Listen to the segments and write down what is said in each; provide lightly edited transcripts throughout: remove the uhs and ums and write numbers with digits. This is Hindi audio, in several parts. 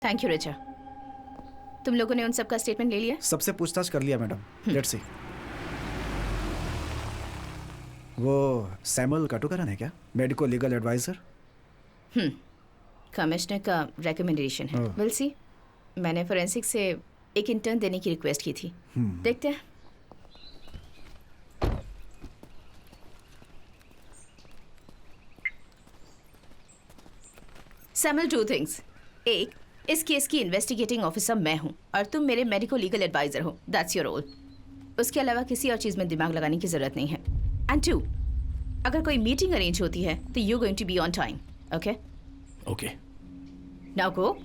Thank you Richa. तुम लोगों ने उन सब का स्टेटमेंट ले लिया? सबसे पूछताछ कर लिया मैडम। Let's see. वो सैमुअल काटुकरन है क्या, मेडिको लीगल एडवाइजर? कमिश्नर का रिकमेंडेशन है। Will see. मैंने फोरेंसिक से एक इंटर्न देने की रिक्वेस्ट की थी। देखते हैं। Samuel, two things. एक, इस केस की इन्वेस्टिगेटिंग ऑफिसर मैं हूं और तुम मेरे मेडिको लीगल एडवाइजर हो। That's your role. उसके अलावा किसी और चीज में दिमाग लगाने की जरूरत नहीं है। एंड टू, अगर कोई मीटिंग अरेंज होती है तो you going to be on time. Okay okay. Now go.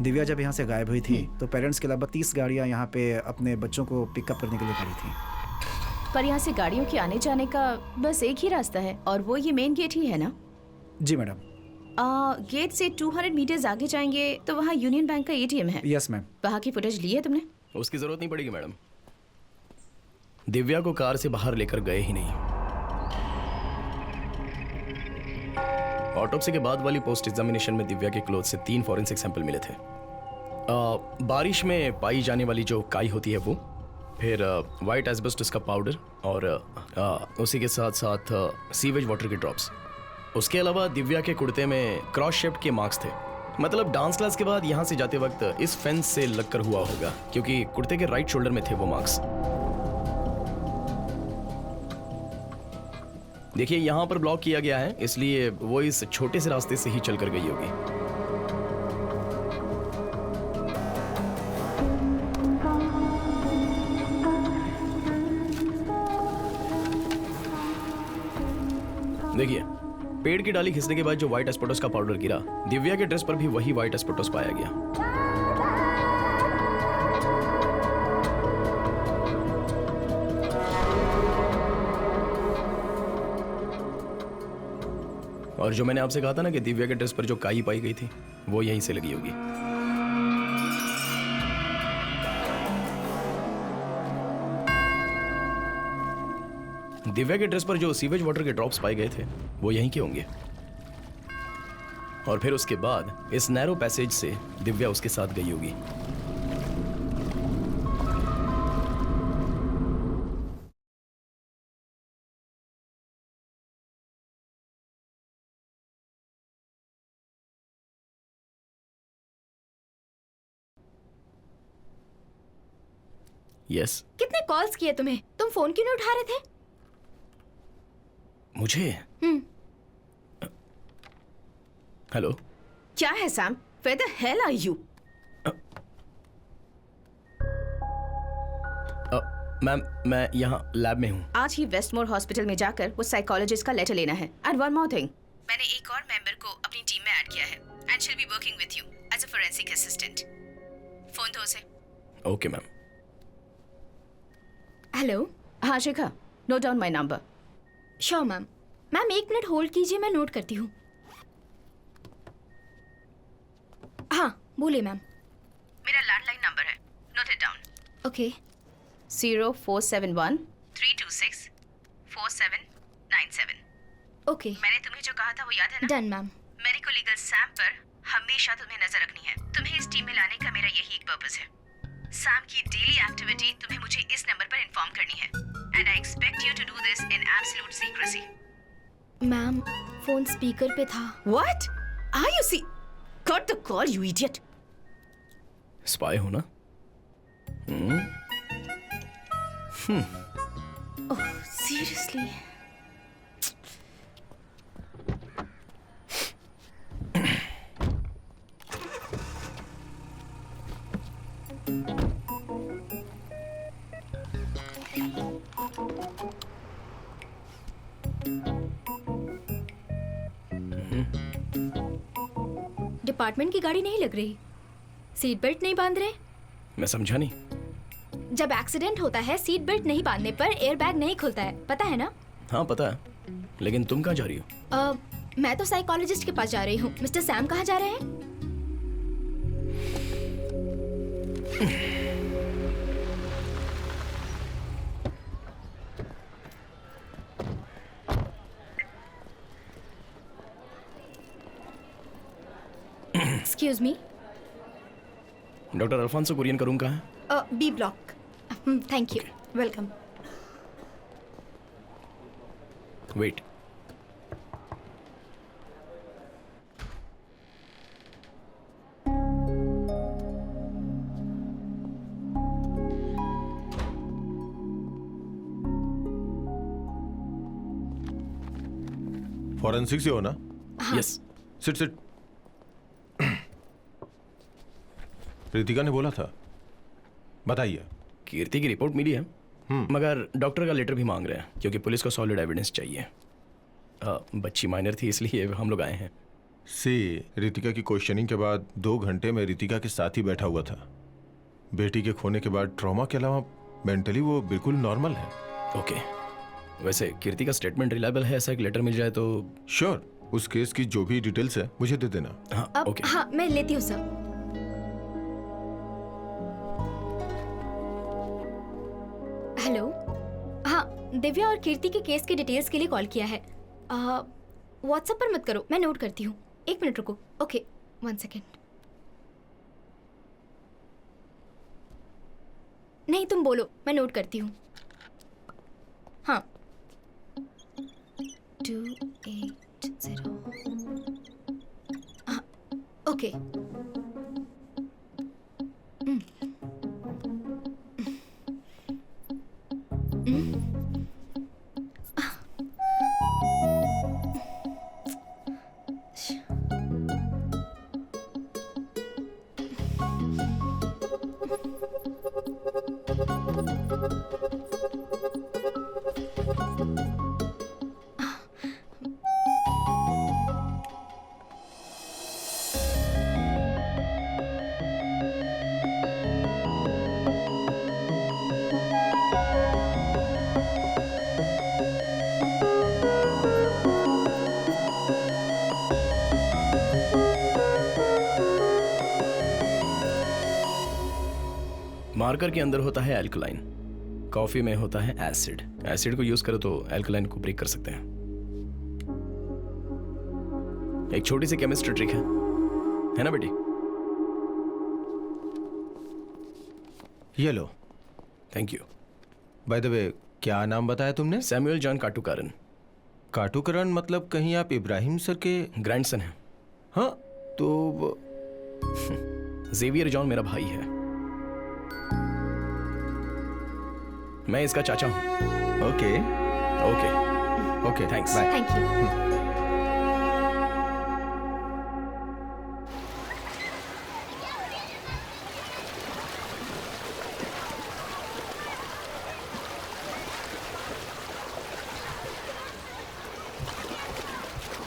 Divya जब यहाँ से गायब हुई थी तो पेरेंट्स के अलावा 30 गाड़ियाँ यहाँ पे अपने बच्चों को पिकअप करने के लिए खड़ी थी। पर यहाँ से गाड़ियों के आने जाने का बस एक ही रास्ता है और वो ये मेन गेट ही है ना? जी मैडम। गेट से 200 मीटर्स आगे जाएंगे तो वहाँ यूनियन बैंक का एटीएम है। Yes ma'am. वहाँ की फुटेज ली है तुमने? उसकी जरूरत नहीं पड़ेगी मैडम। दिव्या को कार से बाहर लेकर गए ही नहीं। ऑटोप्सी के बाद वाली पोस्ट एग्जामिनेशन में दिव्या के क्लोथ से 3 फॉरेंसिक सैंपल मिले थे। बारिश में पाई जाने वाली जो काई होती है वो, फिर वाइट एस्बेस्टस का पाउडर और उसी के साथ साथ सीवेज वाटर के ड्रॉप्स। उसके अलावा दिव्या के कुर्ते में क्रॉस शेप्ड के मार्क्स थे। मतलब डांस क्लास के बाद यहाँ से जाते वक्त इस फेंस से लगकर हुआ होगा, क्योंकि कुर्ते के राइट शोल्डर में थे वो मार्क्स। देखिए यहाँ पर ब्लॉक किया गया है, इसलिए वो इस छोटे से रास्ते से ही चलकर गई होगी। देखिए, पेड़ की डाली खिसने के बाद जो व्हाइट एस्पेटोस का पाउडर गिरा, दिव्या के ड्रेस पर भी वही व्हाइट एस्पेटोस पाया गया। और जो मैंने आपसे कहा था ना कि दिव्या के ड्रेस पर जो काई पाई गई थी वो यहीं से लगी होगी। दिव्या के ड्रेस पर जो सीवेज वाटर के ड्रॉप्स पाए गए थे वो यहीं के होंगे। और फिर उसके बाद इस नैरो पैसेज से दिव्या उसके साथ गई होगी। यस। कितने कॉल्स किए तुम्हें? तुम फोन क्यों नहीं उठा रहे थे? मुझे? हेलो। क्या है Sam? Where the hell are you? Ma'am, मैं यहाँ लैब में हूँ। आज ही वेस्टमोर हॉस्पिटल में जाकर वो साइकोलॉजिस्ट का लेटर लेना है। एंड वन मोर थिंग, मैंने एक और मेंबर को अपनी टीम में ऐड किया है and she will be working with you as a forensic assistant. Phone दो उसे। Okay ma'am. हेलो। हाँ Shikha, note down my number. Sure ma'am. Ma'am 1 minute hold कीजिए, मैं नोट करती हूँ। हाँ बोलिए मैम। मेरा लैंडलाइन नंबर है, note it down. Okay. 0471 326 4797। Okay. मैंने तुम्हें जो कहा था वो याद है ना? Done ma'am. मेडिको लीगल सैम पर हमेशा तुम्हें नजर रखनी है। तुम्हें इस टीम में लाने का मेरा यही एक पर्पस है। सैम की डेली एक्टिविटी तुम्हें मुझे इस नंबर पर इन्फॉर्म करनी है and I expect you to do this in absolute secrecy. Ma'am phone speaker पे था। What are you see? Cut the call you idiot. Spy हो ना? Oh seriously? डिपार्टमेंट की गाड़ी नहीं लग रही, सीट बेल्ट नहीं बांध रहे। मैं समझा नहीं। जब एक्सीडेंट होता है सीट बेल्ट नहीं बांधने पर एयर बैग नहीं खुलता है, पता है ना? हाँ पता है, लेकिन तुम कहाँ जा रही हो? मैं तो साइकोलॉजिस्ट के पास जा रही हूँ। मिस्टर सैम कहाँ जा रहे हैं? Excuse me. Doctor Alphonso Kurian का रूम कहाँ है? B block. Thank you, welcome. Wait. Forensic से हो ना? यस। Sit sit. रितिका ने बोला था, बताइए। कीर्ति की रिपोर्ट मिली है, मगर डॉक्टर का लेटर भी मांग रहे हैं क्योंकि पुलिस को सॉलिड एविडेंस चाहिए। बच्ची माइनर थी इसलिए हम लोग आए हैं। रितिका की क्वेश्चनिंग के बाद 2 घंटे में रितिका के साथ ही बैठा हुआ था। बेटी के खोने के बाद ट्रॉमा के अलावा मेंटली वो बिल्कुल नॉर्मल है। ओके, वैसे कीर्ति का स्टेटमेंट रिलायबल है, ऐसा एक लेटर मिल जाए तो। श्योर, उस केस की जो भी डिटेल्स है मुझे दे देना। हाँ ओके। हाँ मैं लेती हूँ सर। हेलो। हाँ, दिव्या और कीर्ति के केस के डिटेल्स के लिए कॉल किया है। व्हाट्सएप पर मत करो, मैं नोट करती हूँ। 1 मिनट रुको। Okay, 1 second. नहीं तुम बोलो, मैं नोट करती हूँ। हाँ 280। हाँ ओके। मार्कर के अंदर होता है एल्कलाइन, कॉफी में होता है एसिड। एसिड को यूज करो तो एल्कलाइन को ब्रेक कर सकते हैं। एक छोटी सी केमिस्ट्री ट्रिक है ना बेटी? ये लो। Thank you. By the way, क्या नाम बताया तुमने? Samuel John काटुकारन। काटुकरण मतलब कहीं आप इब्राहिम सर के ग्रैंडसन है। हाँ तो जेवियर जॉन मेरा भाई है, मैं इसका चाचा हूँ। Okay okay okay, thanks. Bye. Thank you.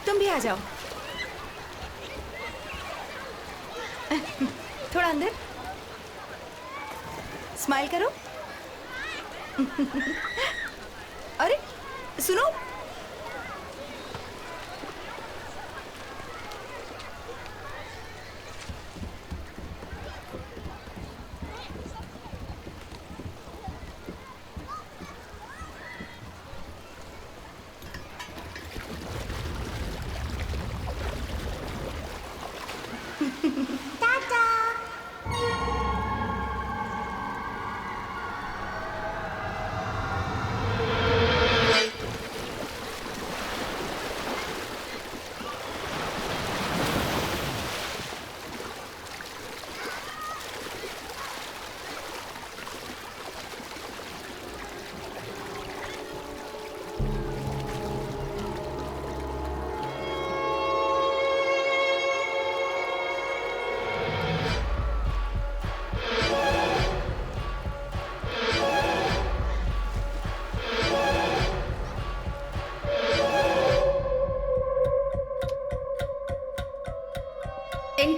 तुम भी आ जाओ। थोड़ा अंदर स्माइल करो। अरे सुनो,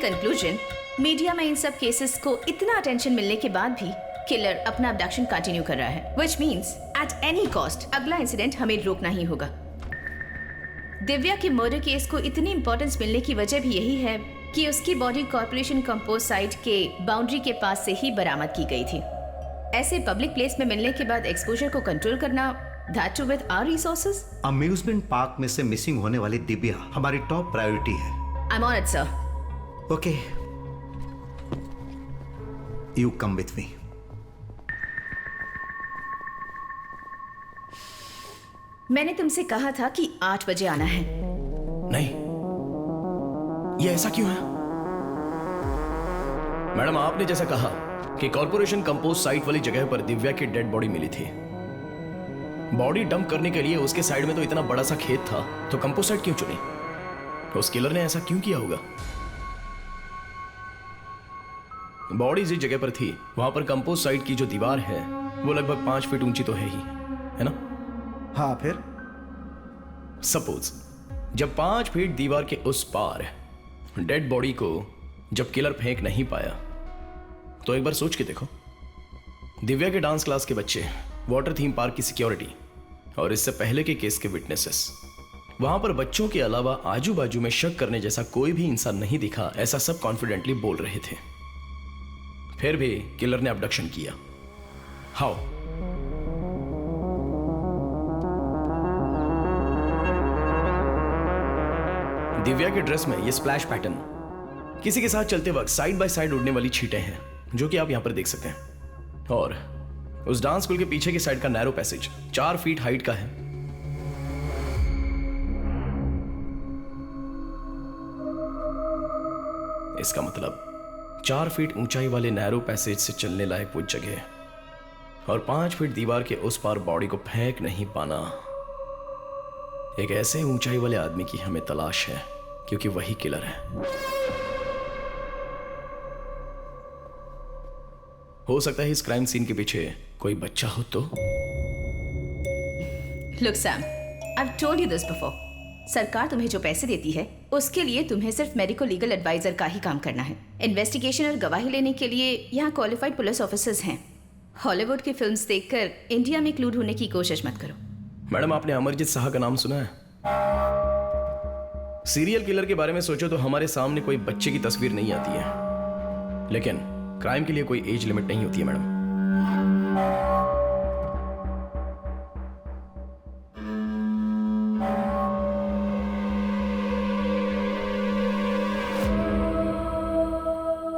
कंक्लूजन, मीडिया में इन सब केसेस को इतना अटेंशन मिलने के बाद भी किलर अपना अबडक्शन कंटिन्यू कर रहा है, which means at any cost अगला इंसिडेंट हमें रोकना ही होगा। दिव्या के मर्डर केस को इतनी इंपॉर्टेंस मिलने की वजह भी यही है कि उसकी बॉडी कॉर्पोरेशन कंपोस्ट साइट के बाउंड्री के पास से ही बरामद की गई थी। ऐसे पब्लिक प्लेस में मिलने के बाद एक्सपोजर को कंट्रोल करना, that too with our resources. Amusement park में से मिसिंग होने वाली दिव्या हमारी टॉप प्रायोरिटी है। I am on it sir. Okay, you come with me. मैंने तुमसे कहा था कि 8 बजे आना है। नहीं, ये ऐसा क्यों है? मैडम, आपने जैसा कहा कि कॉर्पोरेशन कंपोस्ट साइट वाली जगह पर दिव्या की डेड बॉडी मिली थी। बॉडी डंप करने के लिए उसके साइड में तो इतना बड़ा सा खेत था, तो कंपोस्ट साइट क्यों चुनी? उस किलर ने ऐसा क्यों किया होगा? बॉडी जिस जगह पर थी वहां पर कंपोस्ट साइट की जो दीवार है वो लगभग 5 फीट ऊंची तो है ही, है ना? हाँ, फिर सपोज जब 5 फीट दीवार के उस पार डेड बॉडी को जब किलर फेंक नहीं पाया, तो एक बार सोच के देखो, दिव्या के डांस क्लास के बच्चे, वाटर थीम पार्क की सिक्योरिटी और इससे पहले के केस के विटनेसेस, वहां पर बच्चों के अलावा आजू बाजू में शक करने जैसा कोई भी इंसान नहीं दिखा, ऐसा सब कॉन्फिडेंटली बोल रहे थे। फिर भी किलर ने अबडक्शन किया। हाउ? दिव्या के ड्रेस में ये स्प्लैश पैटर्न, किसी के साथ चलते वक्त साइड बाय साइड उड़ने वाली छींटें हैं, जो कि आप यहां पर देख सकते हैं। और उस डांस स्कूल के पीछे की साइड का नैरो पैसेज 4 फीट हाइट का है। इसका मतलब 4 फीट ऊंचाई वाले नैरो पैसेज से चलने लायक वो जगह और 5 फीट दीवार के उस पार बॉडी को फेंक नहीं पाना, एक ऐसे ऊंचाई वाले आदमी की हमें तलाश है, क्योंकि वही किलर है। हो सकता है इस क्राइम सीन के पीछे कोई बच्चा हो तो। Look Sam, I have told you this before. सरकार तुम्हें जो पैसे देती है उसके लिए तुम्हें सिर्फ मेडिको लीगल एडवाइजर का ही काम करना है। इन्वेस्टिगेशन और गवाही लेने के लिए यहाँ क्वालिफाइड पुलिस ऑफिसर्स हैं। हॉलीवुड की फिल्म्स देखकर इंडिया में क्लू ढूंढने की कोशिश मत करो। मैडम, आपने अमरजीत शाह का नाम सुना है? सीरियल किलर के बारे में सोचो तो हमारे सामने कोई बच्चे की तस्वीर नहीं आती है, लेकिन क्राइम के लिए कोई एज लिमिट नहीं होती है मैडम।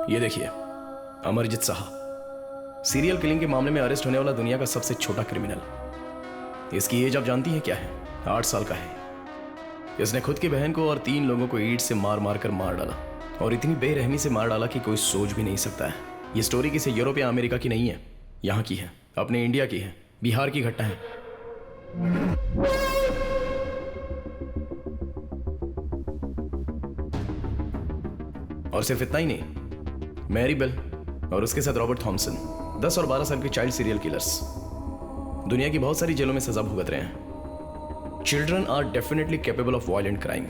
ये देखिए, अमरजीत शाह, सीरियल किलिंग के मामले में अरेस्ट होने वाला दुनिया का सबसे छोटा क्रिमिनल। इसकी एज आप जानती हैं क्या है? 8 साल का है। इसने खुद की बहन को और 3 लोगों को ईंट से मार मार कर मार डाला, और इतनी बेरहमी से मार डाला कि कोई सोच भी नहीं सकता है। ये स्टोरी किसी यूरोप या अमेरिका की नहीं है, यहाँ की है, अपने इंडिया की है, बिहार की घटना है। और सिर्फ इतना ही नहीं, मैरी बेल और उसके साथ रॉबर्ट थॉमसन, 10 और 12 साल के चाइल्ड सीरियल किलर्स दुनिया की बहुत सारी जेलों में सजा भुगत रहे हैं। Children are definitely capable of violent crime,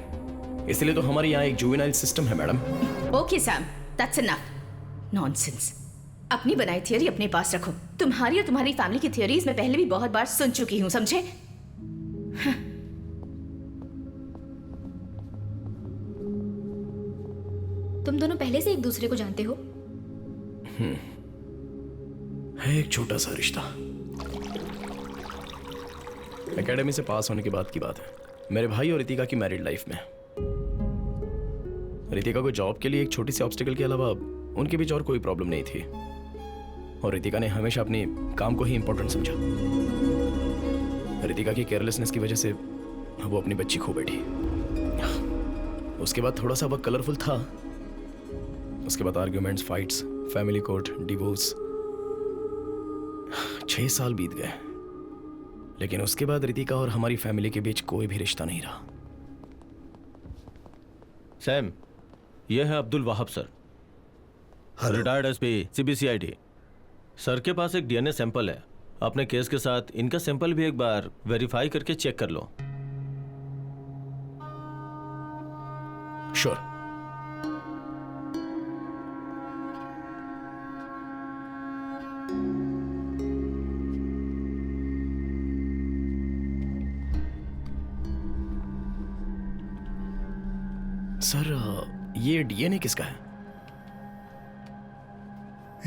इसलिए तो हमारे यहाँ एक जुवेनाइल सिस्टम है madam. Okay Sam, that's enough. Nonsense. अपनी बनाई थियरी अपने पास रखो। तुम्हारी और तुम्हारी फैमिली की थियरीज मैं पहले भी बहुत बार सुन चुकी हूं, समझे? तुम दोनों पहले से एक दूसरे को जानते हो? है एक छोटा सा रिश्ता। एकेडमी से पास होने के बाद की बात है। मेरे भाई और रितिका की मैरिड लाइफ में रितिका को जॉब के लिए एक छोटी सी ऑब्स्टिकल के अलावा उनके बीच और कोई प्रॉब्लम नहीं थी, और रितिका ने हमेशा अपने काम को ही इंपॉर्टेंट समझा। रितिका की केयरलेसनेस की वजह से वो अपनी बच्ची खो बैठी। उसके बाद थोड़ा सा वक्त कलरफुल था। उसके बाद arguments, fights, family court, divorce. 6 साल बीत गए, लेकिन उसके बाद रितिका और हमारी फैमिली के बीच कोई भी रिश्ता नहीं रहा। सैम, यह है Abdul Wahab sir, retired SP CBCID। Sir के पास एक DNA सैंपल है। अपने केस के साथ इनका सैंपल भी एक बार वेरीफाई करके चेक कर लो। श्योर। सर ये डीएनए किसका है?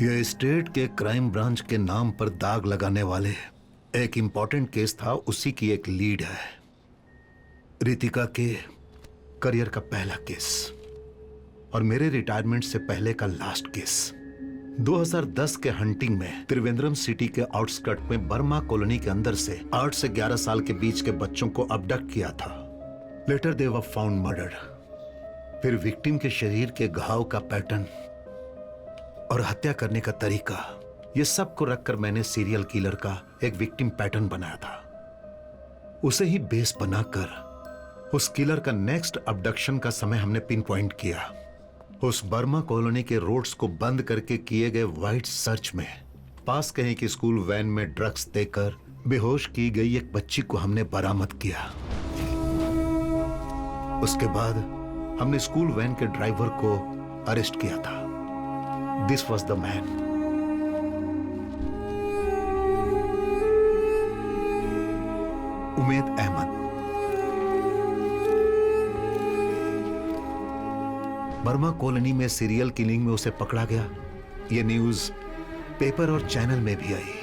यह स्टेट के क्राइम ब्रांच के नाम पर दाग लगाने वाले एक इंपॉर्टेंट केस था, उसी की एक लीड है। रितिका के करियर का पहला केस और मेरे रिटायरमेंट से पहले का लास्ट केस। 2010 के हंटिंग में त्रिवेंद्रम सिटी के आउटस्कर्ट में बर्मा कॉलोनी के अंदर से 8 से 11 साल के बीच के बच्चों को अबडक्ट किया था। Later they were found murdered. फिर विक्टिम के शरीर के घाव का पैटर्न और हत्या करने का तरीका, ये सब को रखकर मैंने सीरियल किलर का एक विक्टिम पैटर्न बनाया था। उसे ही बेस बनाकर उस किलर का नेक्स्ट अबडक्शन का समय हमने पिन पॉइंट किया। उस बर्मा कॉलोनी के रोड्स को बंद करके किए गए वाइड सर्च में पास कहीं की स्कूल वैन में ड्रग्स देकर बेहोश की गई एक बच्ची को हमने बरामद किया। उसके बाद हमने स्कूल वैन के ड्राइवर को अरेस्ट किया था। This was the man. Umed Ahmed. Burma colony में सीरियल किलिंग में उसे पकड़ा गया। यह न्यूज पेपर और चैनल में भी आई।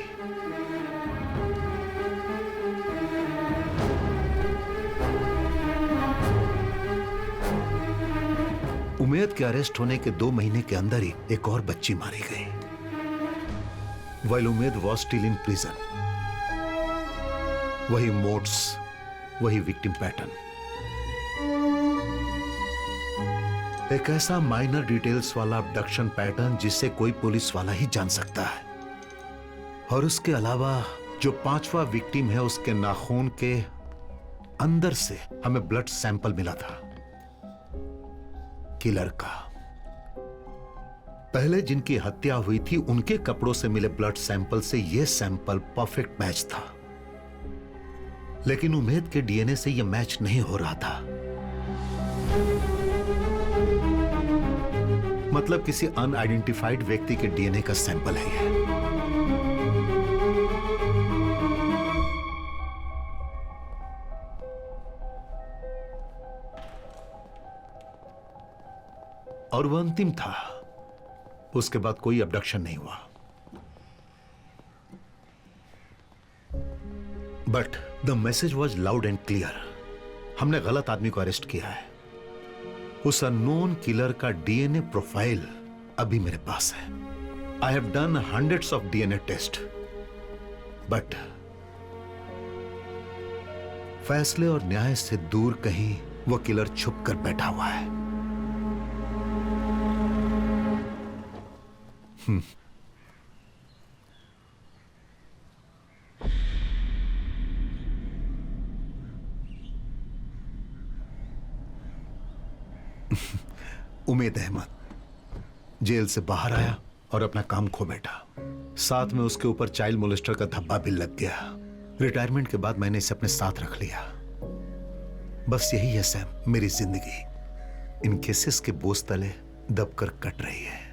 उमेद के अरेस्ट होने के 2 महीने के अंदर ही एक और बच्ची मारी गई। While Umed was still in prison। वही मोड्स, वही विक्टिम पैटर्न। एक ऐसा माइनर डिटेल्स वाला अबडक्शन पैटर्न जिसे कोई पुलिस वाला ही जान सकता है। और उसके अलावा जो 5वां विक्टिम है, उसके नाखून के अंदर से हमें ब्लड सैंपल मिला था किलर का। पहले जिनकी हत्या हुई थी उनके कपड़ों से मिले ब्लड सैंपल से यह सैंपल परफेक्ट मैच था, लेकिन उमेद के डीएनए से यह मैच नहीं हो रहा था। मतलब किसी अनआइडेंटिफाइड व्यक्ति के डीएनए का सैंपल है यह। और वह अंतिम था। उसके बाद कोई अबडक्शन नहीं हुआ। But the message was loud and clear. हमने गलत आदमी को अरेस्ट किया है। उस अननोन किलर का डीएनए प्रोफाइल अभी मेरे पास है। I have done hundreds of DNA test, but फैसले और न्याय से दूर कहीं वो किलर छुप कर बैठा हुआ है। उमेद अहमद जेल से बाहर आया और अपना काम खो बैठा। साथ में उसके ऊपर चाइल्ड मोलेस्टर का धब्बा भी लग गया। रिटायरमेंट के बाद मैंने इसे अपने साथ रख लिया। बस यही है सैम, मेरी जिंदगी इन केसेस के बोझ तले दबकर कट रही है।